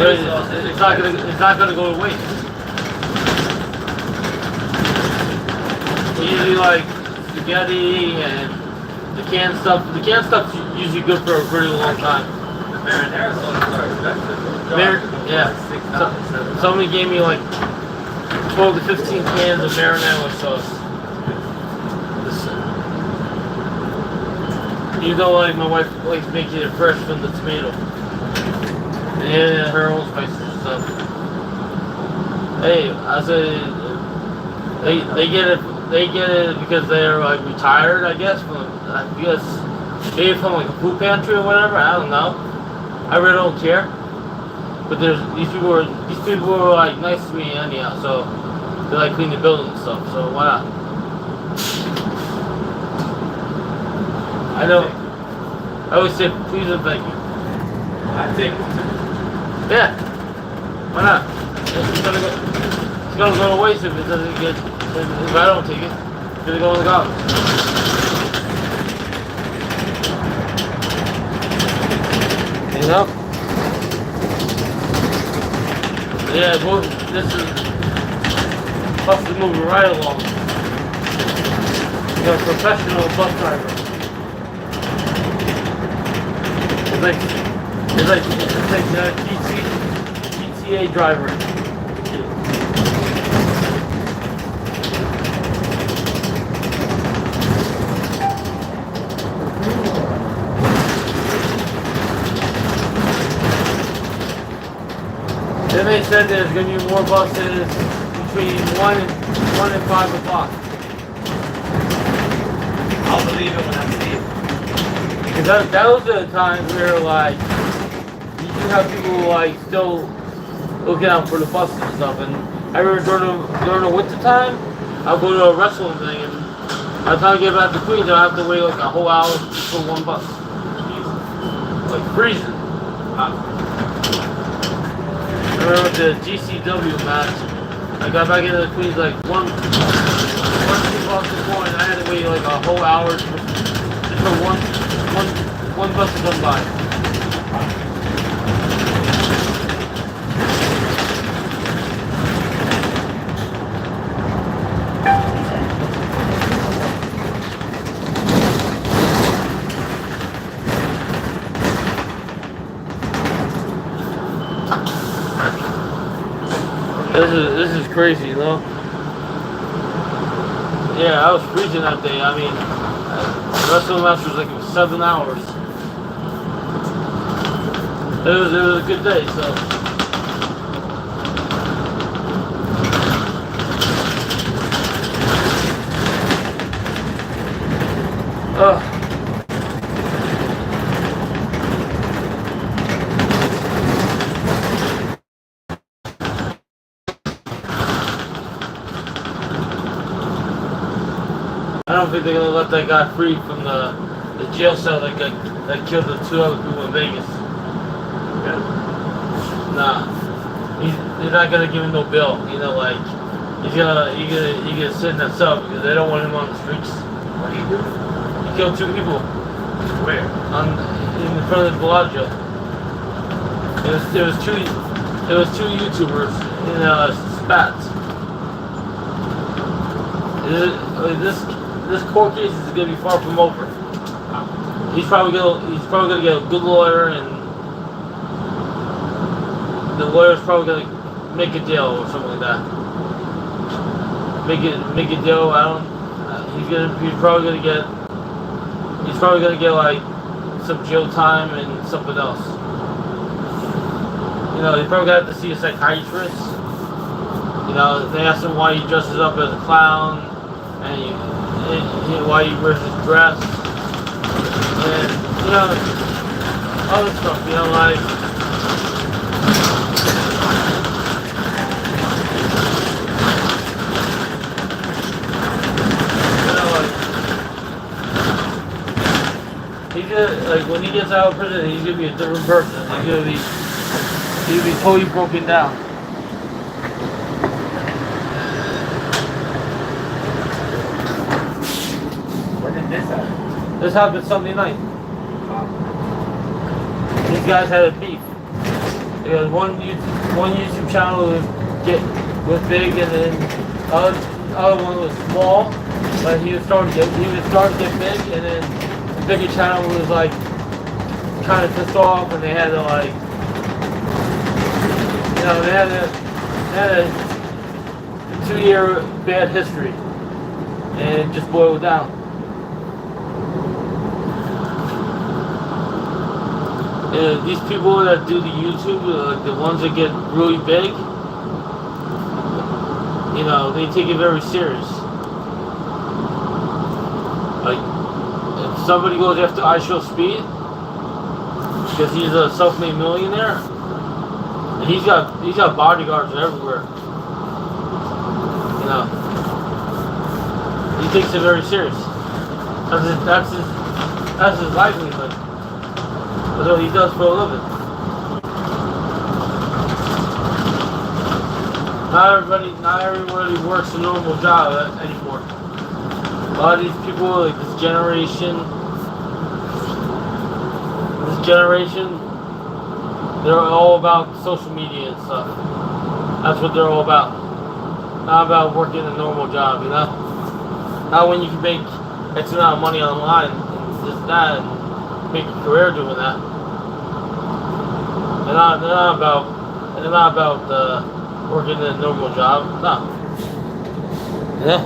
It's not gonna go to waste. Usually like spaghetti and the canned stuff. The canned stuff's usually good for a pretty long time. The marinara sauce are expensive. Yeah. Somebody gave me like 12 to 15 cans of marinara sauce. You know, like my wife likes making it fresh from the tomato. And her own spices and stuff. Hey, I said they get it because they're like retired, I guess, maybe from like a food pantry or whatever. I don't know. I really don't care. But these people are like nice to me anyhow, so they like clean the building and stuff. So why not? I know. I always say please and thank you. I think. Yeah. Why not? It's gonna go to waste if it doesn't get. If I don't take it, it's gonna go in the garbage. You know? Yeah, well, this is bus is moving right along. You're a professional bus driver. It's like GTA driver. Then they said there's going to be more buses between 1 and 5 o'clock. I'll believe it when I see it. Because that was the times where, like, you do have people, like, still looking out for the buses and stuff. And I remember during the winter time, I'll go to a wrestling thing, and by the time I get back to Queens, I'll have to wait, like, a whole hour for one bus. Like, freezing. I remember the GCW match. I got back into the Queens like one, 2 bucks before, and I had to wait like a whole hour just for one bus to come by. This is crazy, you know? Yeah, I was freezing that day. I mean, the rest of the match was like 7 hours. It was a good day, so. I don't think they're gonna let that guy free from the jail cell that killed the 2 other people in Vegas. Yeah. Nah, he's not gonna give him no bail. You know, like he's gonna sit in that cell because they don't want him on the streets. What do you do? He killed 2 people. Where? In front of the Bellagio. It was two YouTubers in spats. This court case is gonna be far from over. He's probably gonna get a good lawyer, and the lawyer's probably gonna make a deal or something like that. Make a deal. He's probably gonna get like some jail time and something else. You know, he's probably gonna have to see a psychiatrist. You know, they asked him why he dresses up as a clown, and why he wears his dress, and you know, other stuff. You know, like he's gonna, like when he gets out of prison, he's gonna be a different person. He's gonna be totally broken down. This happened Sunday night. These guys had a beef. There was one YouTube channel was big, and then the other one was small, but he was starting to get big, and then the bigger channel was like kind of pissed off, and they had to like, you know, they had a 2-year bad history, and it just boiled down. These people that do the YouTube, like the ones that get really big, you know, they take it very serious. Like, if somebody goes after I Show Speed, because he's a self-made millionaire, and he's got bodyguards everywhere. You know, he takes it very serious. That's his livelihood. That's what he does for a living. Not everybody works a normal job anymore. A lot of these people, like this generation, they're all about social media and stuff. That's what they're all about. Not about working a normal job, you know? Not when you can make X amount of money online and just that and make a career doing that. They're not about working a normal job. No. Yeah.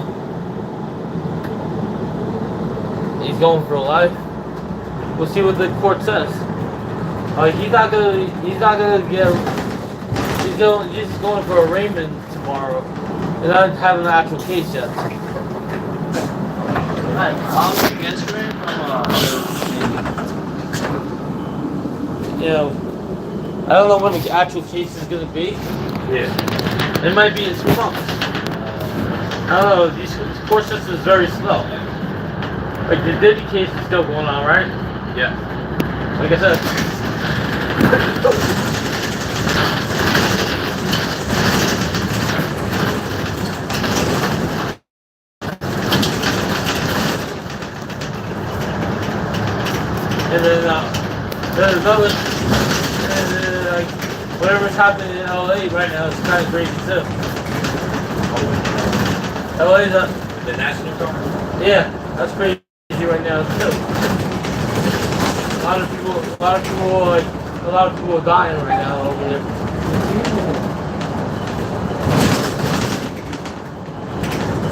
He's going for life. We'll see what the court says. He's going for arraignment tomorrow. They're not having an actual case yet. Right, how against me You know, I don't know when the actual case is gonna be. Yeah. It might be in 2 months. I don't know. This court system is very slow. Like the Diddy case is still going on, right? Yeah. Like I said. And then there's another, and then, like whatever's happening in LA right now is kind of crazy too. LA's The national guard. yeah, that's crazy right now too. A lot of people are dying right now over there.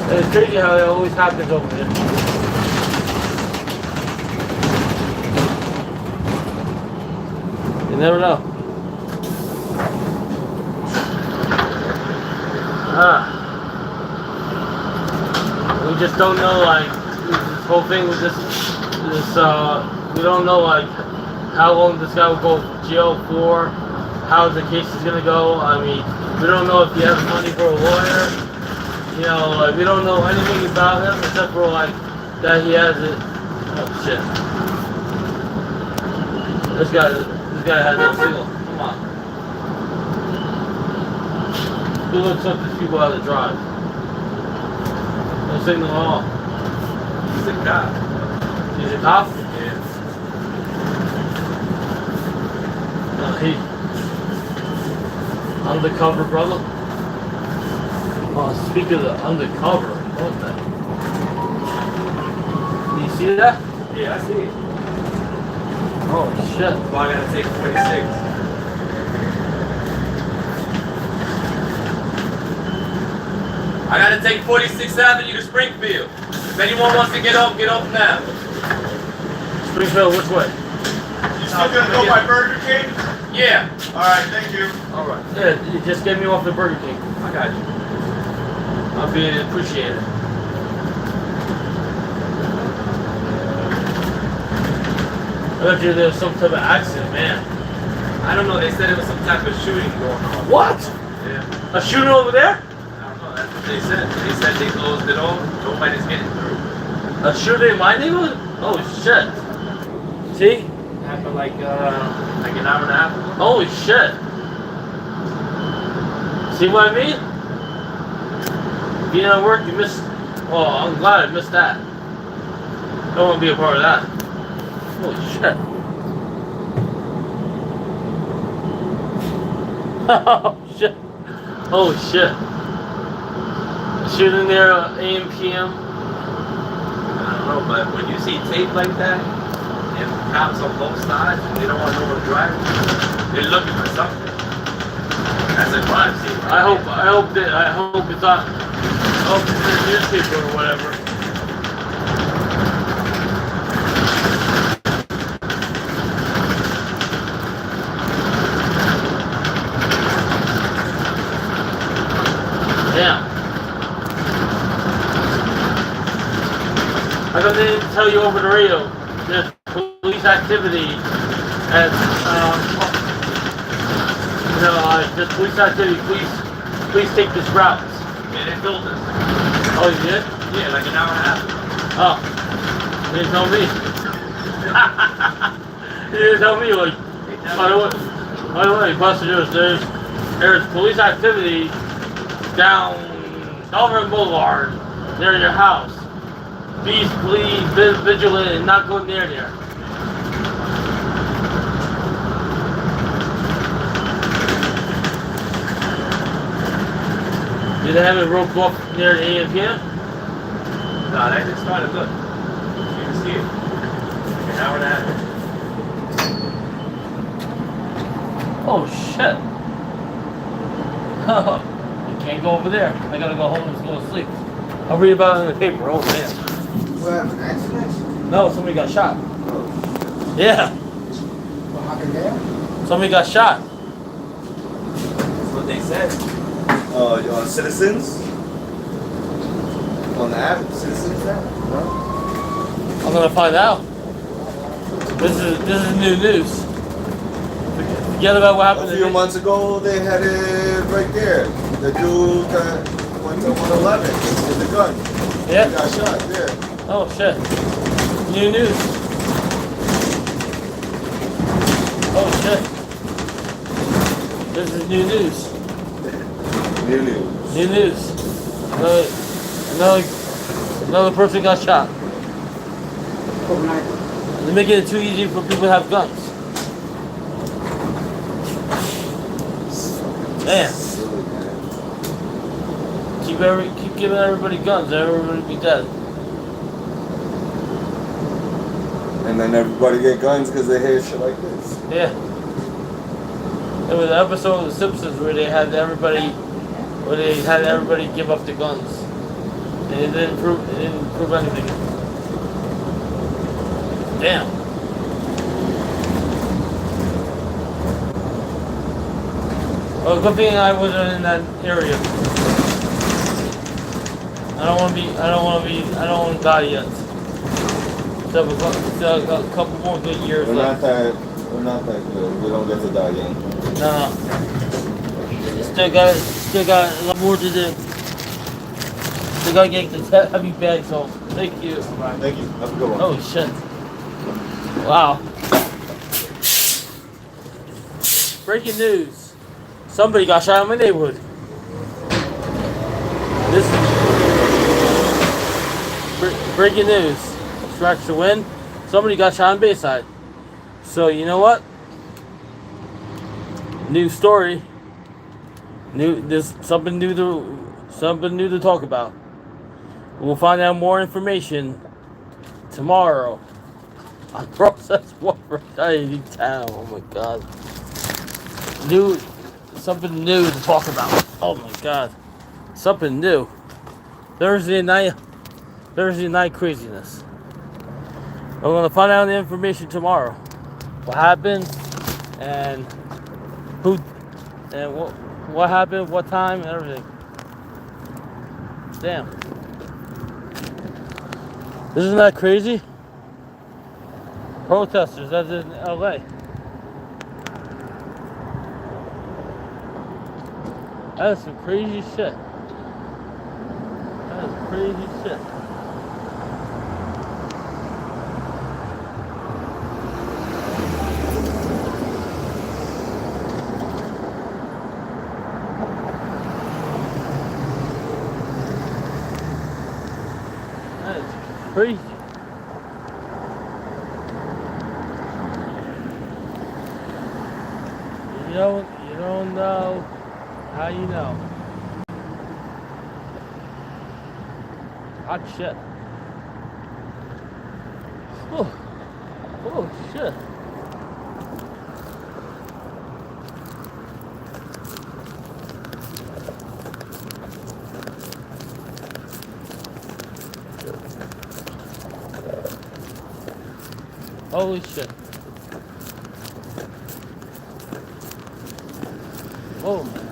And it's crazy how it always happens over there. You never know. We just don't know, like, this whole thing with this, we don't know, like, how long this guy will go to jail for, how the case is gonna go. I mean, we don't know if he has money for a lawyer. You know, like, we don't know anything about him except for, like, that he has it. Oh, shit. This guy has no signal. Come on. Who looks up these people how to drive? No signal at all. He's a cop. He's a cop? Yeah. No, he undercover, brother. Oh, speak of the undercover. What the? Do you see that? Yeah, I see it. Oh shit. Well, I gotta take 46. I gotta take 46th Avenue to Springfield. If anyone wants to get off now. Springfield, which way? You still gonna go by Burger King? Yeah. Alright, thank you. Alright. Yeah, you just get me off the Burger King. I got you. I'll be appreciated. I bet you there's some type of accident, man. I don't know, they said it was some type of shooting going on. What? Yeah. A shooting over there? I don't know, that's what they said. They said they closed it all. Nobody's getting through. A shooting in my neighborhood? Oh shit. See? Happened like an hour and a half ago. Holy shit. See what I mean? Being at work, you missed. Oh, I'm glad I missed that. Don't want to be a part of that. Holy shit. Oh shit. Holy shit. Shooting there AM, PM. I don't know, but when you see tape like that, and cops on both sides, they don't want no one driving, they're looking for something. That's a crime scene. I hope it's not. I hope it's in the newspaper or whatever. Yeah. I didn't tell you over the radio. There's police activity at there's police activity. Please take this route. Yeah, they filmed us. Oh, you did? Yeah, like an hour and a half ago. Oh, you didn't tell me. You didn't tell me, like, by the way, Buster, there's police activity down Elmer Boulevard near your house. Please be vigilant and not go near there. Did they have it roped off near the AMPM? No, they just started. Look, you can see it. Like an hour and a half. Oh shit. You can't go over there. I gotta go home and just go to sleep. I'll read about it in the paper. Oh man. What happened? Accident? No, somebody got shot. Oh. Yeah. What happened there? Somebody got shot. That's what they said. On Citizens? On the app? Citizens app? No? I'm gonna find out. This is new news. Forget about what happened A few months ago, they had it right there. The dude that went to 111 with the gun. Yeah. He got shot there. Oh shit. New news. Oh shit. This is new news. New news. New news. Another person got shot. They're making it too easy for people to have guns. Damn. Keep giving everybody guns, everybody be dead. And then everybody get guns because they hear shit like this. Yeah. There was an episode of The Simpsons where they had everybody give up their guns. And it didn't prove anything. Damn. Well, good thing I wasn't in that area. I don't want to die yet. Still have a couple more good years We're left. not that good. We don't get to die young. No. Still got a lot more to do. Still got to get this heavy bags home. Thank you. Thank you. Have a good one. Oh shit. Wow. Breaking news. Somebody got shot in my neighborhood. This is breaking news. Scratch the wind. Somebody got shot in Bayside. So you know what? New story. There's something new to talk about. We'll find out more information tomorrow on Process Warfare Town. Oh my god. Something new to talk about. Oh my god. Something new. Thursday night craziness. We're gonna find out the information tomorrow. What happened and who and what happened, what time, and everything. Damn. Isn't that crazy? Protesters, that's in LA. That is some crazy shit. That is crazy shit. That is crazy. You don't know how you know. Hot shit. Oh shit. Holy shit. Oh man.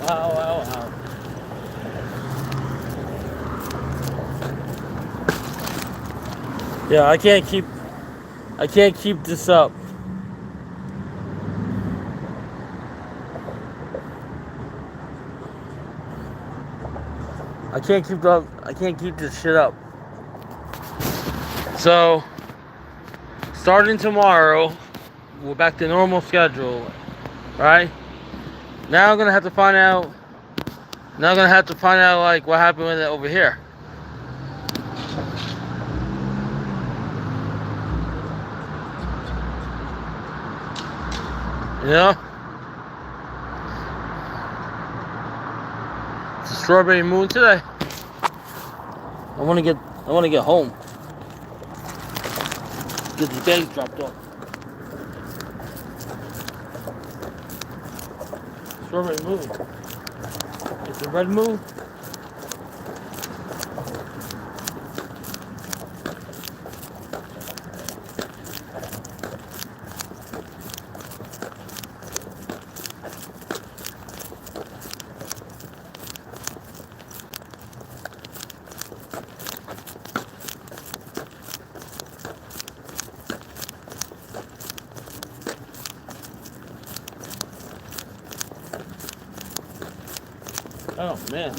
Wow. Yeah, I can't keep this up. I can't keep this shit up. So, starting tomorrow, we're back to normal schedule, right? Now I'm gonna have to find out. Now I'm gonna have to find out like what happened with it over here. You know, it's a strawberry moon today. I want to get home. Get these bags dropped off. Strawberry moon. It's a red moon. Oh man.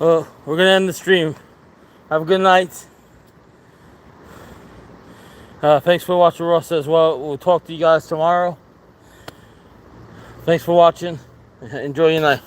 Well, we're gonna end the stream. Have a good night. Thanks for watching, Ross, as well. We'll talk to you guys tomorrow. Thanks for watching. Enjoy your night.